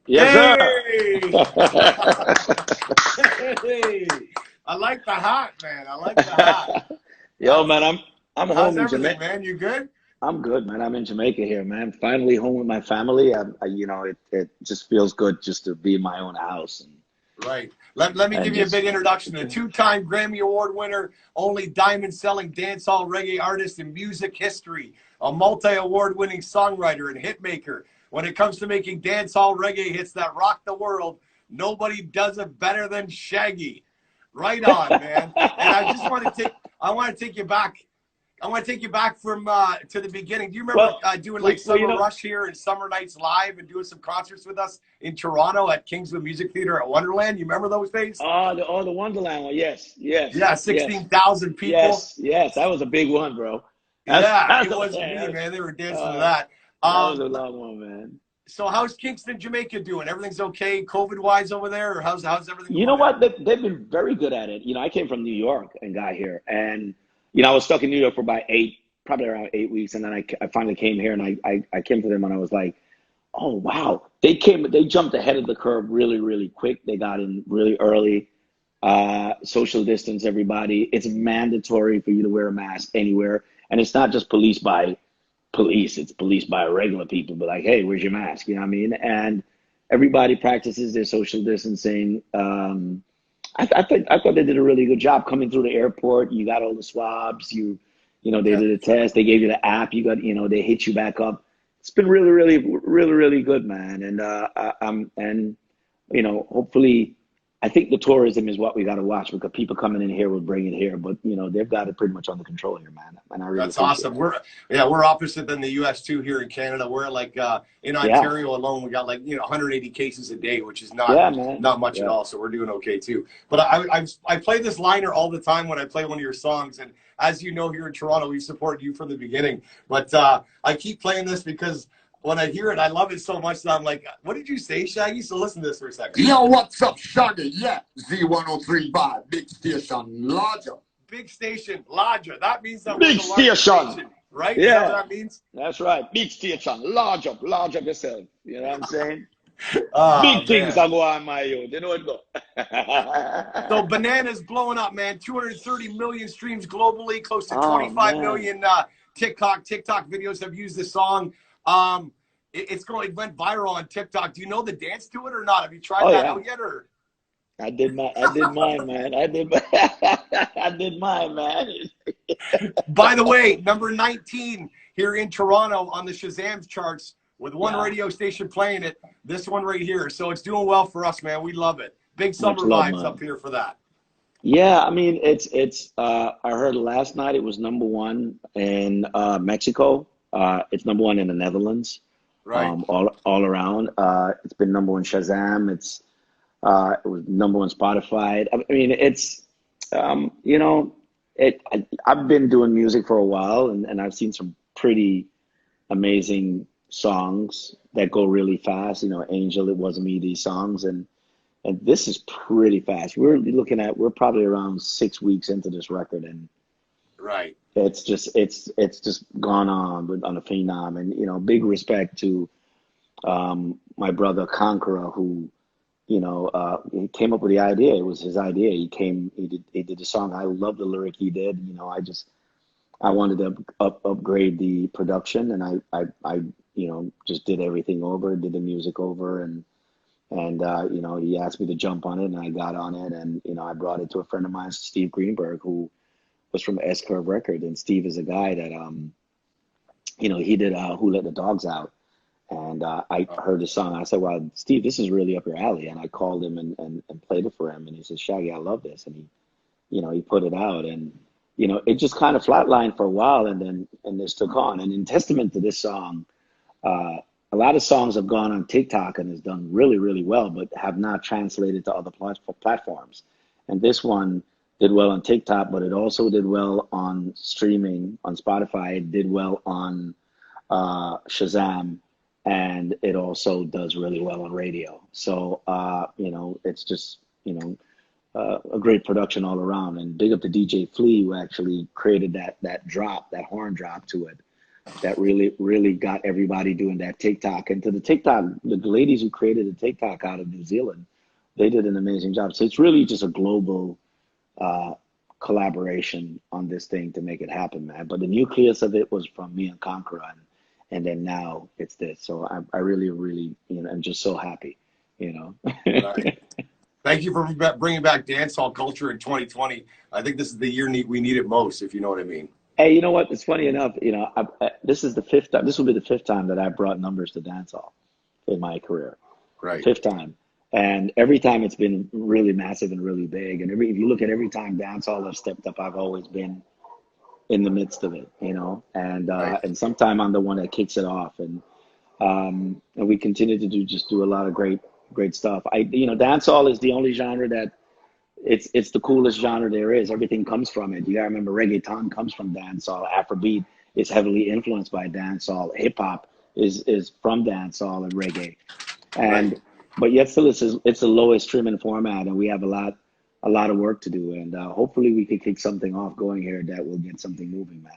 Yes, sir. Hey! Hey! I like the hat, man. I like the hat. Yo, That's man, I'm how's home in everything, Jamaica. man? You good? I'm good, man. I'm in Jamaica here, man. Finally home with my family. It just feels good just to be in my own house Right. Let me and give you a just big introduction. A two-time Grammy Award winner, only diamond-selling dancehall reggae artist in music history, a multi-award winning songwriter and hitmaker. When it comes to making dancehall reggae hits that rock the world, nobody does it better than Shaggy. Right on, man. And I want to take you back. I want to take you back from to the beginning. Do you remember well, doing well, like well, you Summer know, Rush here and Summer Nights Live and doing some concerts with us in Toronto at Kingswood Music Theater at Wonderland? You remember those days? the Wonderland one. Yes, yes, Yeah, yes, 16,000 people. yes, yes. That was a big one, bro. Yeah, That's it wasn't me, that, man. They were dancing to uh, that. that was a Let long one, man. So how's Kingston, Jamaica doing? Everything's okay, COVID wise over there, or how's everything You know going there? what? They've been very good at it. I came from New York and got here, and I was stuck in New York for about probably around 8 weeks, and then I finally came here, and I came to them, and I was like, oh wow, they jumped ahead of the curve really, really quick. They got in really early. Social distance, everybody. It's mandatory for you to wear a mask anywhere, and it's not just police by police. It's police by regular people. But like, hey, where's your mask? You know what I mean? And everybody practices their social distancing. I thought they did a really good job coming through the airport. You got all the swabs. They Yeah. did a test. They gave you the app. You got, they hit you back up. It's been really, really, really, really good, man. And hopefully, I think the tourism is what we got to watch because people coming in here will bring it here. But they've got it pretty much under control here, man. And I really That's appreciate awesome. that. We're opposite than the U.S. too here in Canada. We're like in Yeah, Ontario alone, we got like 180 cases a day, which is not yeah, man. not much at Yeah. all. So we're doing okay too. But I play this liner all the time when I play one of your songs, and as you know, here in Toronto, we supported you from the beginning. But I keep playing this because when I hear it, I love it so much that I'm like, what did you say, Shaggy? So listen to this for a second. Yo, what's up, Shaggy? Yeah, Z103 by Big Station, larger. Big station, larger. That means that we're Big the largest station. station, right? Is that what Yeah, that means? that's right. Big station. Large up yourself. You know what I'm saying? Oh Big things man. are going on, my youth. You know what go? So Banana's blowing up, man. 230 million streams globally, close to Oh 25 man. million TikTok videos have used this song. It went viral on TikTok. Do you know the dance to it or not? Have you tried Oh that yeah. out yet? Or I did mine, man. I did mine, man. by the way, number 19 here in Toronto on the Shazam charts with one Yeah. radio station playing it. This one right here. So it's doing well for us, man. We love it. Big Much summer love, vibes up man. here for that. Yeah, I mean I heard last night it was number one in Mexico. It's number one in the Netherlands. Right. All around. It's been number one Shazam. It was number one Spotify. I mean, it's you know, I've been doing music for a while, and I've seen some pretty amazing songs that go really fast. Angel, It Wasn't Me, these songs, and this is pretty fast. We're probably around 6 weeks into this record, and Right. it's just gone on a phenom, and big respect to my brother Conqueror, who he came up with the idea. It was his idea. He did the song. I love the lyric he did. I wanted to upgrade the production, and I just did everything over, did the music over, and he asked me to jump on it, and I got on it, and I brought it to a friend of mine, Steve Greenberg, who was from S Curve Record, and Steve is a guy that he did Who Let the Dogs Out, and I heard the song. I said, "Well, Steve, this is really up your alley," and I called him and played it for him, and he said, "Shaggy, I love this," and he put it out, and it just kind of flatlined for a while, and this took on, and in testament to this song. A lot of songs have gone on TikTok and has done really, really well, but have not translated to other platforms. And this one did well on TikTok, but it also did well on streaming on Spotify. It did well on Shazam, and it also does really well on radio. So, it's just, a great production all around. And big up to DJ Flea, who actually created that horn drop to it. that really got everybody doing that TikTok. And to the TikTok, the ladies who created the TikTok out of New Zealand, they did an amazing job. So it's really just a global uh, collaboration on this thing to make it happen, man. But the nucleus of it was from me and Conqueror, and then now it's this. So I really, really, I'm just so happy, you know. Right. Thank you for bringing back dancehall culture in 2020. I think this is the year we need it most, if you know what I mean. Hey, you know what? It's funny enough, this is the fifth time. This will be the fifth time that I brought numbers to dancehall in my career. Right. Fifth time. And every time it's been really massive and really big. And if you look at every time dancehall has stepped up, I've always been in the midst of it, Right. and sometime I'm the one that kicks it off. And we continue to do a lot of great stuff. Dancehall is the only genre that it's the coolest genre there is. Everything comes from it. You gotta remember, reggaeton comes from dancehall. Afrobeat is heavily influenced by dancehall. Hip hop is from dancehall and reggae. Right. And but yet still it's the lowest trimming format, and we have a lot of work to do. And hopefully we can kick something off going here that will get something moving, man.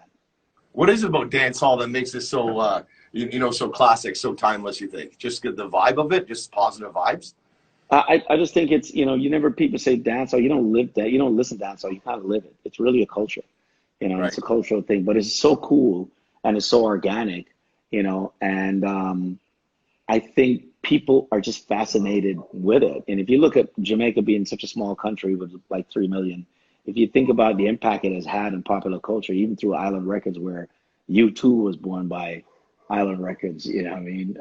What is it about dancehall that makes it so, so classic, so timeless, you think? Just the vibe of it, just positive vibes? I just think it's, people say dancehall, you don't live that, you don't listen to dancehall, you kind of live it. It's really a culture, Right. it's a cultural thing, but it's so cool and it's so organic, and I think people are just fascinated with it. And if you look at Jamaica being such a small country with like 3 million, if you think about the impact it has had in popular culture, even through Island Records, where U2 was born by Island Records, what I mean?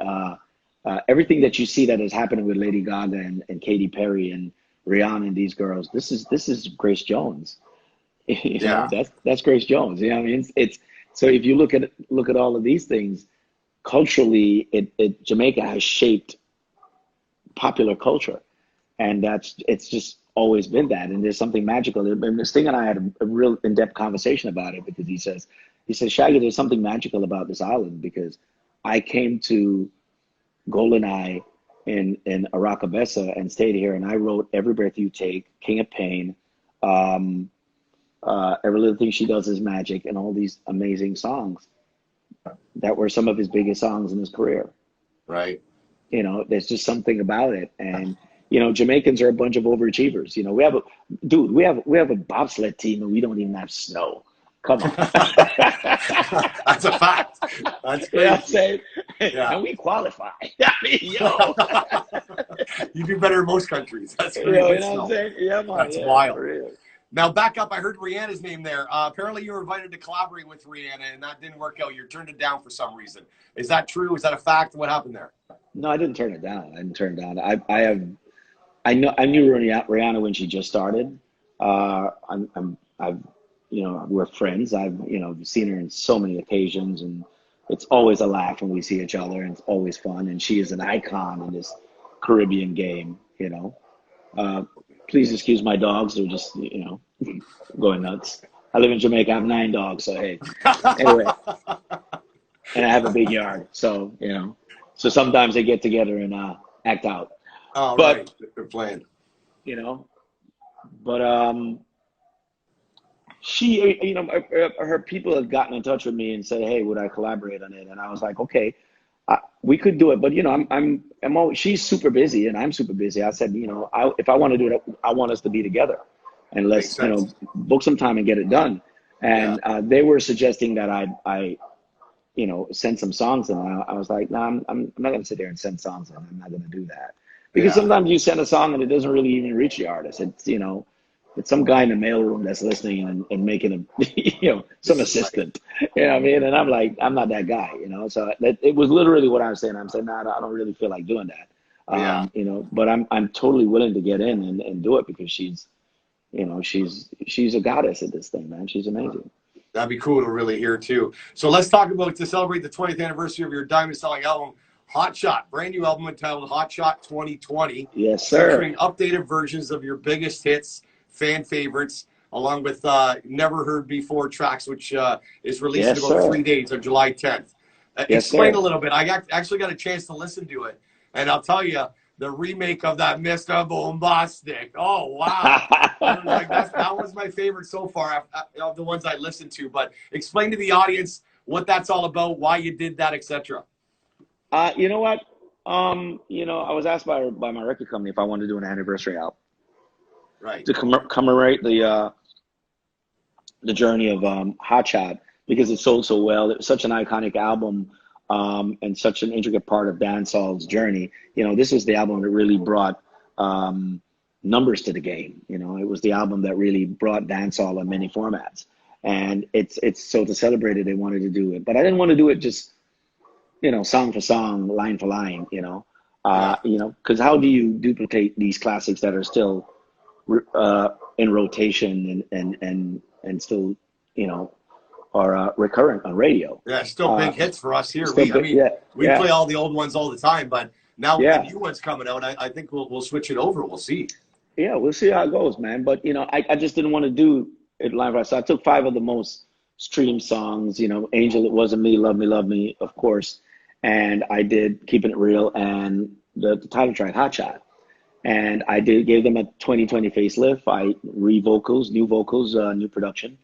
Everything that you see that is happening with Lady Gaga and Katy Perry and Rihanna and these girls, this is Grace Jones. Yeah. That's Grace Jones. You know what I mean? It's so if you look at all of these things culturally, Jamaica has shaped popular culture, and it's just always been that. And there's something magical. And Sting and I had a real in-depth conversation about it because he says, Shaggy, there's something magical about this island because I came to Goldeneye in Aracabessa and stayed here, and I wrote Every Breath You Take, King of Pain, um, Every Little Thing She Does Is Magic, and all these amazing songs that were some of his biggest songs in his career. Right. There's just something about it. And, Jamaicans are a bunch of overachievers. We have a bobsled team and we don't even have snow. Come on. That's a fact. That's crazy. You know what I'm saying? Yeah. And we qualify. I mean, yo. You do better in most countries. That's pretty You good know what I'm snow. saying? Yeah, man. That's Yeah, wild. for real. Now, back up. I heard Rihanna's name there. Apparently, you were invited to collaborate with Rihanna, and that didn't work out. You turned it down for some reason. Is that true? Is that a fact? What happened there? No, I didn't turn it down. I didn't turn it down. I knew Rihanna when she just started. We're friends. I've seen her in so many occasions, and it's always a laugh when we see each other, and it's always fun. And she is an icon in this Caribbean game. Please excuse my dogs; they're just going nuts. I live in Jamaica. I have 9 dogs, so hey. Anyway, and I have a big yard, so so sometimes they get together and act out. Oh, But right. They're playing. you know, but she, her people had gotten in touch with me and said, "Hey, would I collaborate on it?" And I was like, "Okay, we could do it." But I'm always, she's super busy and I'm super busy. I said, if I want to do it, I want us to be together, and Makes let's sense. book some time and get it done. And Yeah. they were suggesting that I send some songs, and I was like, "No, I'm not gonna sit there and send songs, and I'm not gonna do that." Because Yeah. sometimes you send a song and it doesn't really even reach the artist. It's some guy in the mailroom that's listening and making some assistant. You know what I mean? And I'm like, I'm not that guy, So it was literally what I was saying. I'm saying, no, I don't really feel like doing that. Yeah. But I'm totally willing to get in and do it because she's a goddess at this thing, man. She's amazing. That'd be cool to really hear too. So let's talk about to celebrate the 20th anniversary of your diamond selling album, Hot Shot, brand new album entitled Hot Shot 2020. Yes, sir. Featuring updated versions of your biggest hits, fan favorites, along with Never Heard Before tracks, which is released in Yes, about sir. 3 days on July 10th. Yes, Explain sir. a little bit. Actually got a chance to listen to it, and I'll tell you, the remake of that Mr. Bombastic. Oh, wow. I was like, that was my favorite so far of the ones I listened to. But explain to the audience what that's all about, why you did that, etc. You know what? I was asked by my record company if I wanted to do an anniversary album Right. to commemorate the journey of Hot Shot, because it sold so well. It was such an iconic album, and such an intricate part of dancehall's journey. This was the album that really brought numbers to the game. It was the album that really brought dancehall in many formats. And it's so to celebrate it, they wanted to do it. But I didn't want to do it just, song for song, line for line, Yeah. because how do you duplicate these classics that are still in rotation and still, are recurrent on radio? Yeah, still big hits for us here. Still big, yeah, We yeah, play all the old ones all the time, but now with the yeah, new ones coming out, I think we'll switch it over. We'll see. yeah. We'll see how it goes, man. But I just didn't want to do it live. So I took 5 of the most streamed songs. Angel, It Wasn't Me, Love Me, of course, and I did Keeping It Real and the title track, Hot Shot. And I gave them a 2020 facelift. I new vocals, new production.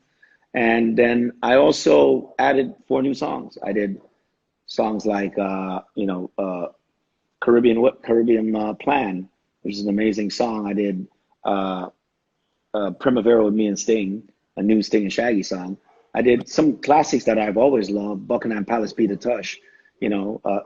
And then I also added 4 new songs. I did songs like, Caribbean Plan, which is an amazing song. I did Primavera with me and Sting, a new Sting and Shaggy song. I did some classics that I've always loved, Buckingham Palace, Peter Tosh,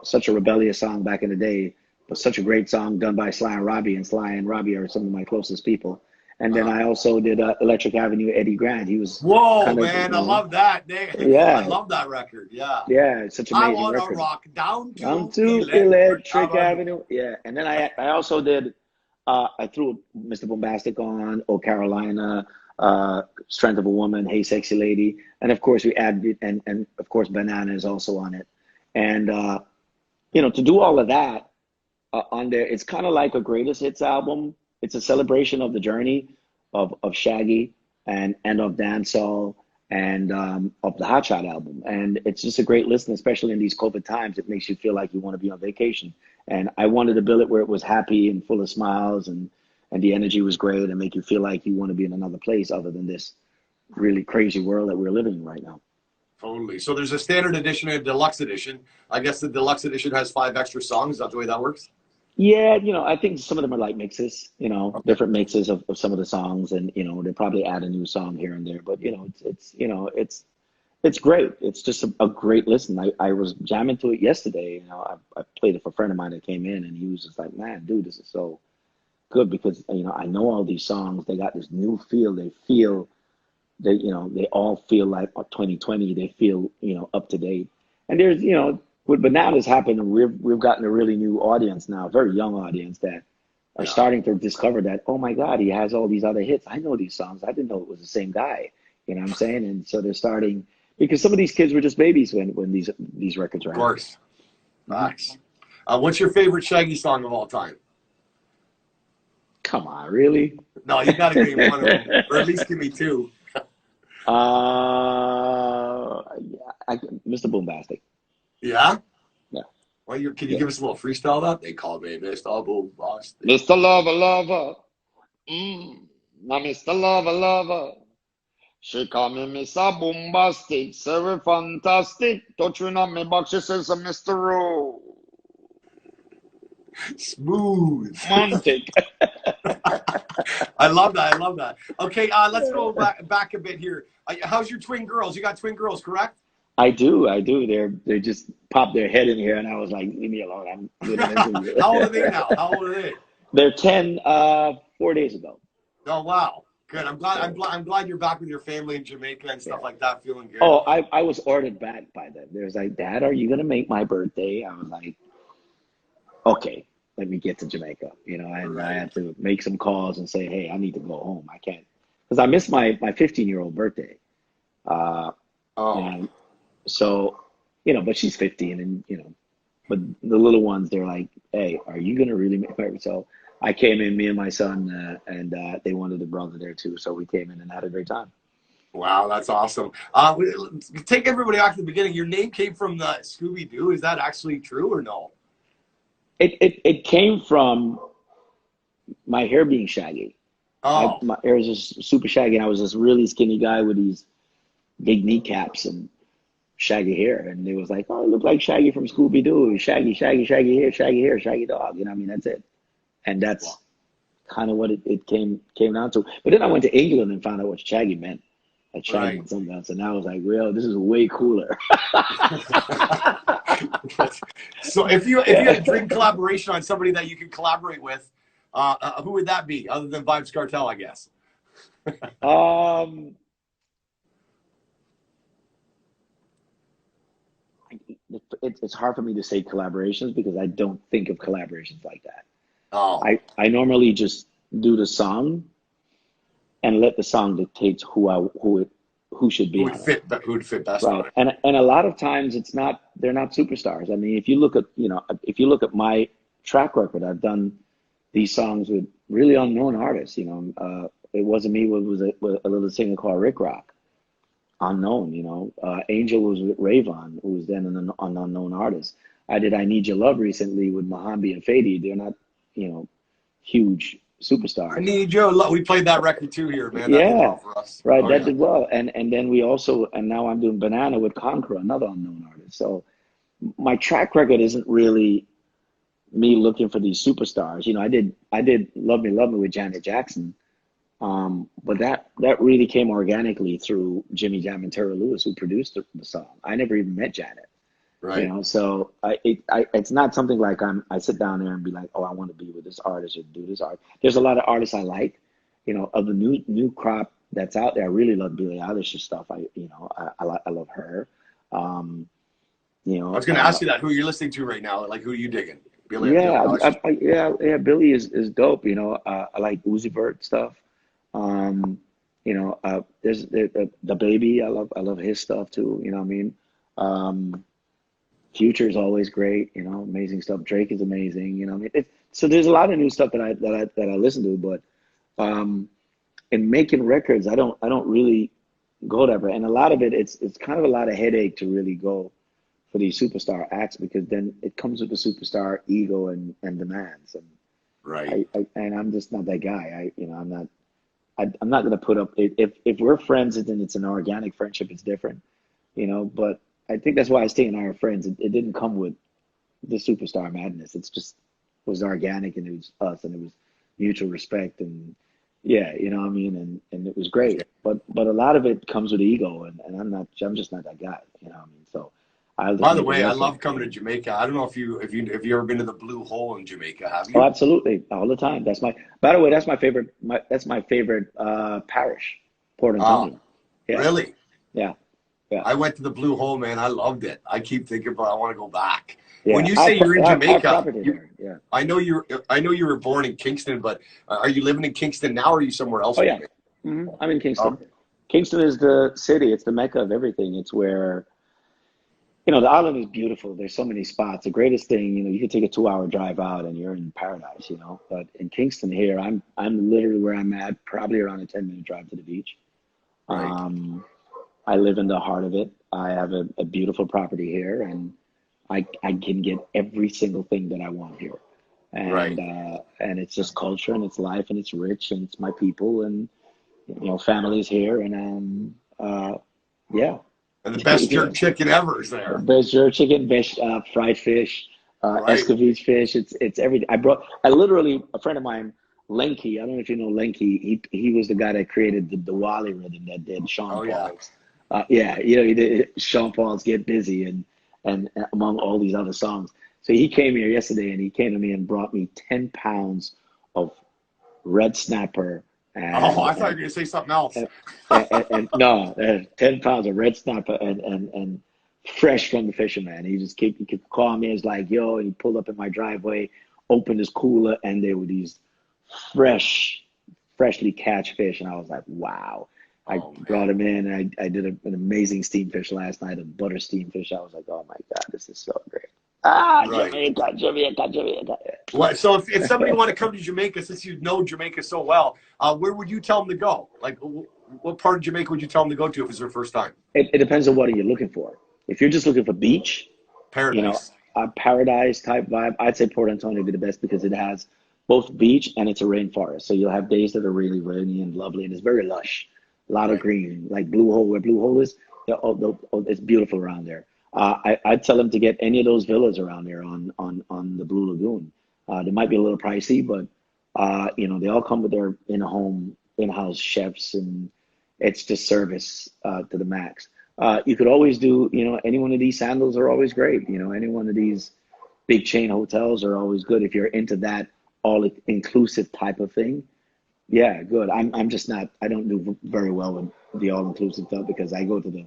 such a rebellious song back in the day, but such a great song done by Sly and Robbie, and Sly and Robbie are some of my closest people. And then I also did Electric Avenue, Eddie Grant. He was Whoa, man, I love that. yeah, I love that record. Yeah. yeah, it's such an I amazing want to record. rock down Down to to Electric Electric Avenue, yeah. And then I also did I threw Mr. Bombastic on, Oh Carolina, Strength of a Woman, Hey Sexy Lady, and of course we added, and of course Banana is also on it. And to do all of that on there, it's kind of like a greatest hits album. It's a celebration of the journey of Shaggy and of dancehall and of the Hot Shot album. And it's just a great listen, especially in these COVID times. It makes you feel like you want to be on vacation. And I wanted to build it where it was happy and full of smiles, and the energy was great, and make you feel like you want to be in another place other than this really crazy world that we're living in right now. Totally. So there's a standard edition and a deluxe edition. I guess the deluxe edition has 5 extra songs. Is that the way that works? Yeah, I think some of them are like mixes, Okay. different mixes of some of the songs, and they probably add a new song here and there. But it's great. It's just a great listen. I was jamming to it yesterday. I played it for a friend of mine that came in, and he was just like, "Man, dude, this is so good," because I know all these songs. They got this new feel. They all feel like 2020. They feel up to date. And there's what bananas happened, we've gotten a really new audience now, a very young audience that are starting to discover that, oh my God, he has all these other hits. I know these songs. I didn't know it was the same guy. You know what I'm saying? And so they're starting, because some of these kids were just babies when these records were Of out. course. Nice. What's your favorite Shaggy song of all time? Come on, really? No, you got to give me one of them, or at least give me 2. Mr. Boombastic. Yeah? Yeah. Well, can you Yeah. give us a little freestyle of that? They call me Mr. Bombastic. Mr. Lover. Now Mr. Lover. She call me Mr. Bombastic, so very fantastic. Touching on me back, she says, Mr. Rowe. Smooth. Montic. I love that. I love that. Okay, let's go back a bit here. How's your twin girls? You got twin girls, correct? I do. They just popped their head in here, and I was like, leave me alone. I'm doing an interview. How old are they now? How old are they? They're 10, 4 days ago. Oh wow, good. I'm glad you're back with your family in Jamaica and stuff like that, feeling good. Oh, I was ordered back by them. They was like, Dad, are you gonna make my birthday? I was like, okay, let me get to Jamaica. And I had to make some calls and say, hey, I need to go home. I can't, because I missed my 15-year-old birthday. And so, but she's 15, and but the little ones, they're like, hey, are you gonna really make my? So I came in, me and my son, and they wanted a brother there too. So we came in and had a great time. Wow, that's awesome. Take everybody back to the beginning. Your name came from the Scooby-Doo. Is that actually true or no? It came from my hair being shaggy. Oh, My hair was just super shaggy, and I was this really skinny guy with these big kneecaps, and Shaggy here, and they was like, oh, it looked like Shaggy from Scooby Doo. Shaggy, Shaggy, Shaggy here, Shaggy dog. You know what I mean? That's it, and that's Wow. kind of what it came down to. But then I went to England and found out what Shaggy meant. Like Shaggy Right. meant something else, and I was like, "Real, this is way cooler." So if you had Yeah. a dream collaboration on somebody that you could collaborate with, who would that be other than Vibes Cartel, I guess? Um, it's hard for me to say collaborations because I don't think of collaborations like that. Oh, I normally just do the song and let the song dictate who should be on it. who would fit best on Right. it? And a lot of times they're not superstars. I mean, if you look at my track record, I've done these songs with really unknown artists, it wasn't me, with a little singer called Rick Rock, unknown, Angel was with Rayvon, who was then an unknown artist. I did I Need Your Love recently with Mohambi and Fady. They're not, you know, huge I superstars. need your love. We played that record too here, man. That did Yeah, well for us. right. Oh That yeah. did well. And then and now I'm doing Banana with Conqueror, another unknown artist. So my track record isn't really me looking for these superstars. I did Love Me with Janet Jackson. But that really came organically through Jimmy Jam and Terry Lewis, who produced the song. I never even met Janet, Right. So it's not something like I sit down there and be like, oh, I want to be with this artist or do this art. There's a lot of artists I like, of the new crop that's out there. I really love Billie Eilish's stuff. I love her. Um, you I was know, going to uh, ask you that. Who you're listening to right now? Like, who are you digging? Billy yeah, Eilish. yeah. Billie is dope. I like Uzi Vert stuff. There's the baby. I love his stuff too. You know what I mean? Um, Future is always great. Amazing stuff. Drake is amazing. You know what I mean? So there's a lot of new stuff that I listen to, but um, in making records, I don't really go that way. And a lot of it's kind of a lot of headache to really go for these superstar acts because then it comes with the superstar ego and demands. And Right. and I'm just not that guy. I'm not going to put up if we're friends and then it's an organic friendship, it's different, but I think that's why I stay and I are friends. It didn't come with the superstar madness. It's just was organic and it was us and it was mutual respect and yeah, you know what I mean? And it was great. But a lot of it comes with ego and I'm just not that guy, you know what I mean? So I'll just By the make a way, I record. love coming to Jamaica. I don't know if you ever been to the Blue Hole in Jamaica, have Oh, you? absolutely. All the time. By the way, that's my favorite that's my favorite parish, Port Oh, Antonio. Yeah. really? Yeah. Yeah. I went to the Blue Hole, man. I loved it. I keep thinking about I want to go back. When Yeah, you I say pro you're in I have Jamaica, property there. Yeah. I know you were born in Kingston, but are you living in Kingston now or are you somewhere else Oh in yeah. Jamaica? I'm in Kingston. Okay. Kingston is the city. It's the mecca of everything. It's where, the island is beautiful. There's so many spots. The greatest thing, you could take a 2-hour drive out and you're in paradise, But in Kingston here, I'm literally where I'm at, probably around a 10-minute drive to the beach. Right. Um, I live in the heart of it. I have a beautiful property here, and I can get every single thing that I want here. Right. And it's just culture and it's life and it's rich and it's my people and family's here and yeah, And the best yeah. jerk chicken ever is there. Best jerk chicken, best fried fish, Right. escovitch fish. It's everything. I literally a friend of mine, Lenky. I don't know if you know Lenky. He was the guy that created the Wally rhythm that did Sean Oh yeah. Paul's. Yeah, he did Sean Paul's Get Busy and among all these other songs. So he came here yesterday and he came to me and brought me 10 pounds of red snapper Oh, and I thought you were gonna say something else. and, and no, 10 pounds of red snapper and fresh from the fisherman. He kept calling me. It's like, yo, he pulled up in my driveway, opened his cooler, and there were these freshly catch fish. And I was like, wow. I Oh brought man. him in and I did an amazing steamed fish last night, a butter steamed fish. I was like, oh my God, this is so great. Right. Jamaica. What? So if somebody want to come to Jamaica, since you know Jamaica so well, where would you tell them to go? Like, what part of Jamaica would you tell them to go to if it's their first time? It depends on what you're looking for. If you're just looking for beach, you know, Paradise. a paradise type vibe, I'd say Port Antonio would be the best because it has both beach and it's a rainforest. So you'll have days that are really rainy and lovely and it's very lush. A lot of Right. green, like Blue Hole, where Blue Hole is. It's beautiful around there. I'd tell them to get any of those villas around there on the Blue Lagoon. They might be a little pricey, but they all come with their in-house chefs, and it's just service to the max. You could always do, any one of these sandals are always great. Any one of these big chain hotels are always good if you're into that all inclusive type of thing. Yeah, good. I'm just not. I don't do very well with the all inclusive stuff because I go to the,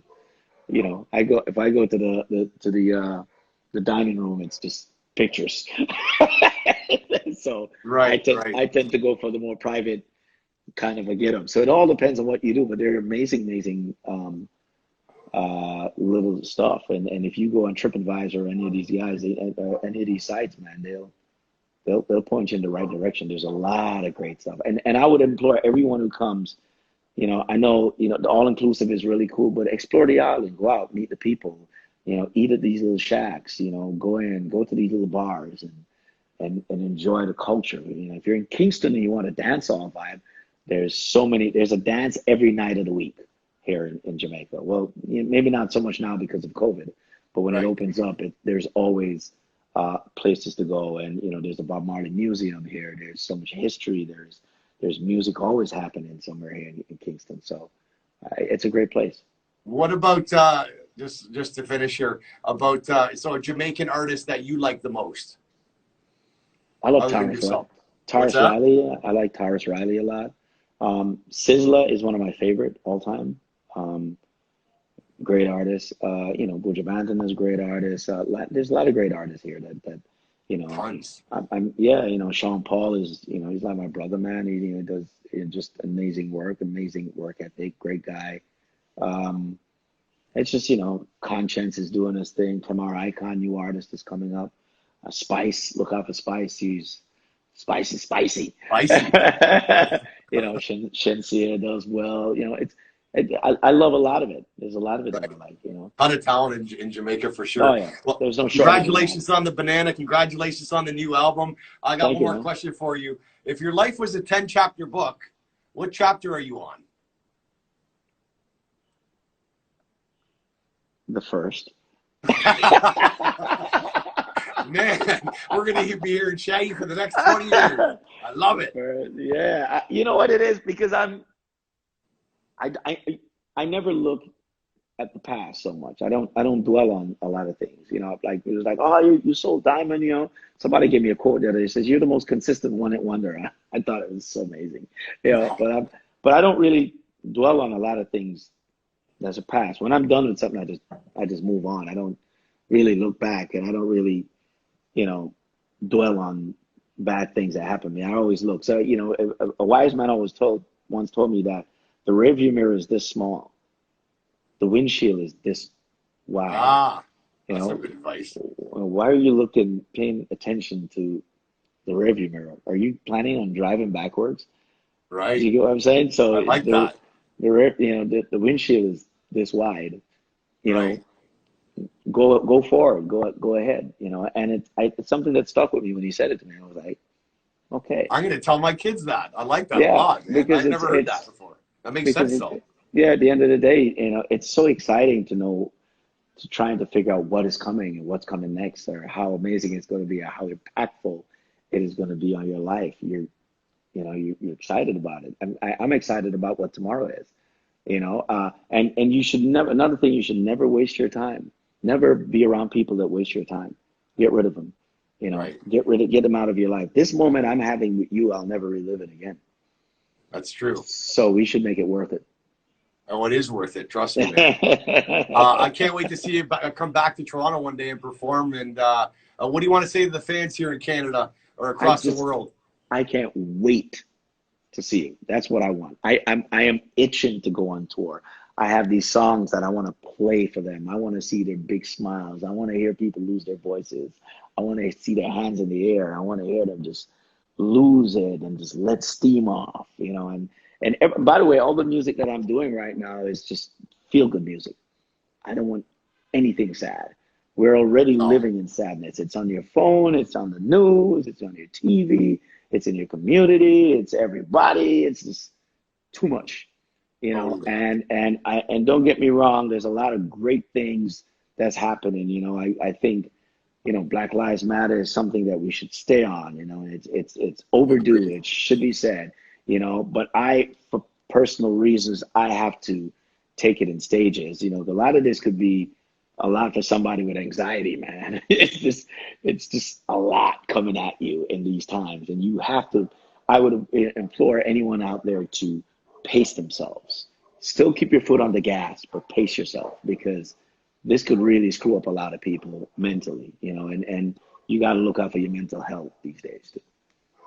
I go if I go to the dining room, it's just pictures. So I Right. tend Right. I tend to go for the more private kind of a get 'em. So it all depends on what you do, but they're amazing, amazing little stuff. And if you go on TripAdvisor or any of these guys, any of these sites, man, they'll point you in the right direction. There's a lot of great stuff, and I would implore everyone who comes. I know the all inclusive is really cool, but explore the island, go out, meet the people. Eat at these little shacks. Go to these little bars and enjoy the culture. If you're in Kingston and you want a dance hall vibe, there's a dance every night of the week here in Jamaica. Well, maybe not so much now because of COVID, but when it Right. opens up, there's always places to go. And, there's the Bob Marley Museum here. There's so much history. There's music always happening somewhere here in Kingston. So it's a great place. What about just to finish here about so a Jamaican artist that you like the most I love other than yourself? What's Tyrus that? Riley. I like Tyrus Riley a lot. Sizzla is one of my favorite all time. Great artist. Buju Banton is a great artist. There's a lot of great artists here that you know, Tons. yeah, Sean Paul is, he's like my brother, man. He, does just amazing work ethic, great guy. Um, it's just, Conscience is doing his thing. Tamar Icon, new artist is coming up. Spice, look out for Spice. He's spicy. Spicy. Shensia does well. I love a lot of it. There's a lot of it that Right. I like, Ton of talent in Jamaica for Oh sure. yeah, Well, there's no shortage of that. congratulations on the banana. Congratulations on the new album. I got Thank one you, more man. question for you. If your life was a 10-chapter book, what chapter are you on? The first. Man, we're going to be hearing Shaggy for the next 20 years. I love The it. first, yeah. You know what it is? Because I, I, I never look at the past so much. I don't dwell on a lot of things. Like it was like, oh, you sold diamond. Somebody gave me a quote the other day. It says, "You're the most consistent one-hit wonder." I thought it was so amazing. But I don't really dwell on a lot of things that's a past. When I'm done with something, I just move on. I don't really look back, and I don't really, you know, dwell on bad things that happened to me. I always look. So, a wise man once told me that the rearview mirror is this small, the windshield is this wide. Ah, You that's some know, good advice. why are you paying attention to the rearview mirror? Are you planning on driving backwards? Do Right. you get what I'm saying? So I like that. the windshield is this wide. You Right. know, go forward, go ahead. And it's something that stuck with me when he said it to me. I was like, okay, I'm going to tell my kids that. I like that a yeah, lot, man. because I've it's never heard that it's before. That makes because sense, it, though. yeah. At the end of the day, it's so exciting to know, to trying to figure out what is coming and what's coming next, or how amazing it's going to be, or how impactful it is going to be on your life. You're excited about it. I'm excited about what tomorrow is. And you should never. Another thing, you should never waste your time. Never be around people that waste your time. Get rid of them. Right. Get them out of your life. This moment I'm having with you, I'll never relive it again. That's true. So we should make it worth it. Oh, it is worth it. Trust me, man. I can't wait to see you come back to Toronto one day and perform. And what do you want to say to the fans here in Canada or I across the just world? I can't wait to see it. That's what I want. I am itching to go on tour. I have these songs that I want to play for them. I want to see their big smiles. I want to hear people lose their voices. I want to see their hands in the air. I want to hear them just lose it and just let steam off. By the way, all the music that I'm doing right now is just feel good music. I don't want anything sad. We're already No. living in sadness. It's on your phone, it's on the news, it's on your TV, it's in your community, it's everybody. It's just too much. you know, Totally. and don't get me wrong, there's a lot of great things that's happening. You know, I think, you know, Black Lives Matter is something that we should stay on. You know, it's overdue. Agreed. It should be said. You know, but for personal reasons, I have to take it in stages. You know, a lot of this could be a lot for somebody with anxiety, man. It's just a lot coming at you in these times, and you have to. I would implore anyone out there to pace themselves. Still keep your foot on the gas, but pace yourself because this could really screw up a lot of people mentally, you know, and you got to look out for your mental health these days too.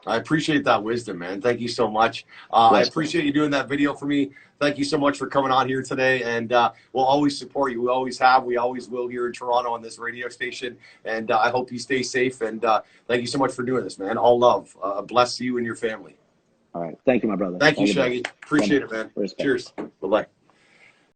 I appreciate that wisdom, man. Thank you so much. I Yes, bro. appreciate you doing that video for me. Thank you so much for coming on here today. And we'll always support you. We always have. We always will here in Toronto on this radio station. And I hope you stay safe. And thank you so much for doing this, man. All love. Bless you and your family. All right. Thank you, my brother. Thank you, All the best. Shaggy. Bye Appreciate bye. it, man. Respect. Cheers. Bye-bye.